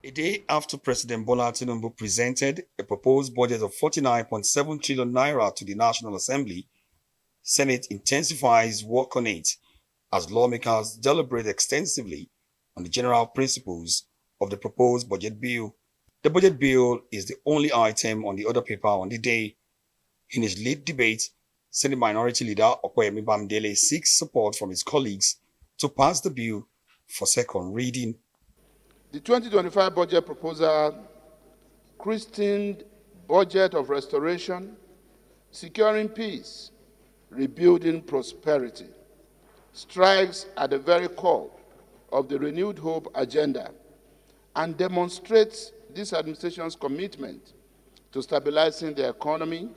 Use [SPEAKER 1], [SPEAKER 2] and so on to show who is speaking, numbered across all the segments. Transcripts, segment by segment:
[SPEAKER 1] A day after President Bola Tinubu presented a proposed budget of 49.7 trillion naira to the National Assembly, Senate intensifies work on it as lawmakers deliberate extensively on the general principles of the proposed budget bill. The budget bill is the only item on the order paper on the day. In his lead debate, Senate Minority Leader Okoyemi Bamidele seeks support from his colleagues to pass the bill for second reading.
[SPEAKER 2] The 2025 budget proposal, christened Budget of Restoration, Securing Peace, Rebuilding Prosperity, strikes at the very core of the Renewed Hope agenda and demonstrates this administration's commitment to stabilizing the economy,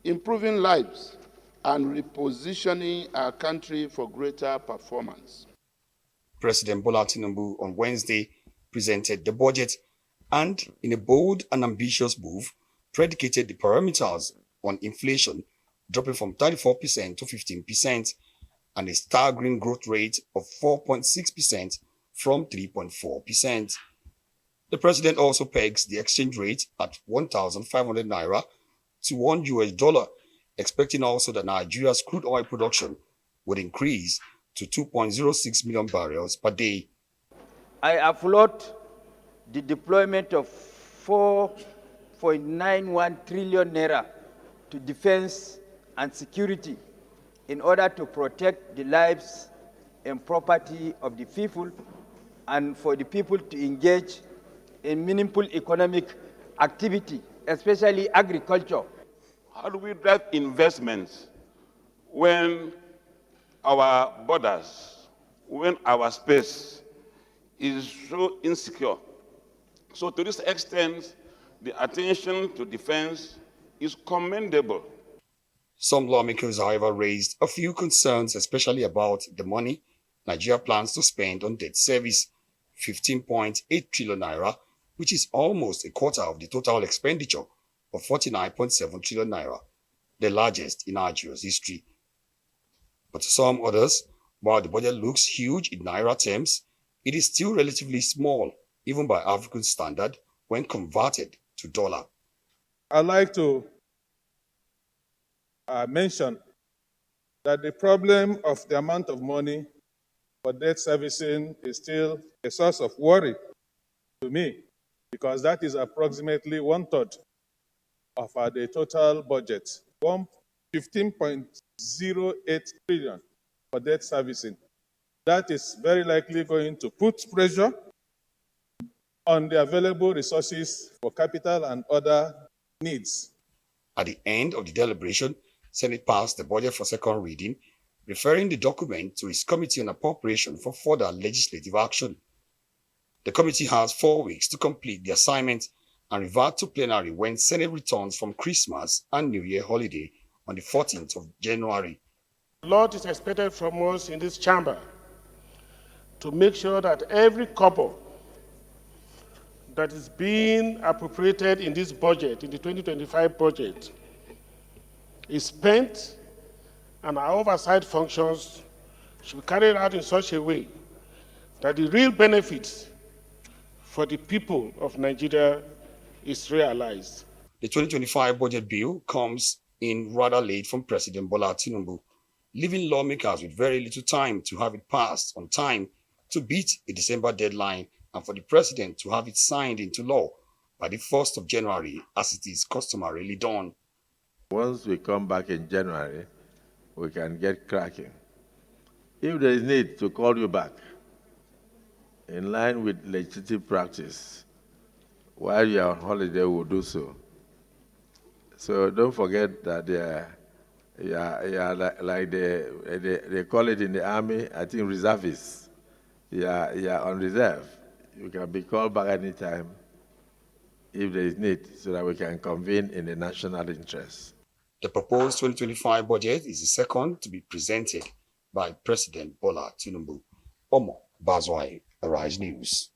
[SPEAKER 2] improving lives, and repositioning our country for greater performance.
[SPEAKER 1] President Bola Tinubu on Wednesday presented the budget and, in a bold and ambitious move, predicated the parameters on inflation dropping from 34% to 15% and a staggering growth rate of 4.6% from 3.4%. The president also pegs the exchange rate at 1,500 naira to $1, expecting also that Nigeria's crude oil production would increase to 2.06 million barrels per day.
[SPEAKER 3] I applaud the deployment of 4.91 trillion naira to defense and security in order to protect the lives and property of the people and for the people to engage in meaningful economic activity, especially agriculture.
[SPEAKER 4] How do we drive investments when our borders, when our space is so insecure? So to this extent, the attention to defense is commendable.
[SPEAKER 1] Some lawmakers, however, raised a few concerns, especially about the money Nigeria plans to spend on debt service, 15.8 trillion naira, which is almost a quarter of the total expenditure of 49.7 trillion naira, the largest in Nigeria's history. But to some others, while the budget looks huge in naira terms, it is still relatively small, even by African standard, when converted to dollar.
[SPEAKER 5] I'd like to mention that the problem of the amount of money for debt servicing is still a source of worry to me, because that is approximately 1/3 of the total budget, 15.08 trillion for debt servicing. That is very likely going to put pressure on the available resources for capital and other needs.
[SPEAKER 1] At the end of the deliberation, Senate passed the budget for second reading, referring the document to its Committee on Appropriation for further legislative action. The committee has 4 weeks to complete the assignment and revert to plenary when Senate returns from Christmas and New Year holiday on the 14th of January.
[SPEAKER 6] A lot is expected from us in this chamber to make sure that every kobo that is being appropriated in this budget, in the 2025 budget, is spent, and our oversight functions should be carried out in such a way that the real benefits for the people of Nigeria is realized.
[SPEAKER 1] The 2025 budget bill comes in rather late from President Bola Tinubu, leaving lawmakers with very little time to have it passed on time to beat a December deadline and for the president to have it signed into law by the 1st of January, as it is customarily done.
[SPEAKER 7] Once we come back in January, we can get cracking. If there is need to call you back, in line with legislative practice, while you are on holiday, we'll do so. So don't forget that like they call it in the army, I think reservists. You are on reserve. You can be called back anytime if there is need, so that we can convene in the national interest.
[SPEAKER 1] The proposed 2025 budget is the second to be presented by President Bola Tinubu. Omo Bazwai, Arise News.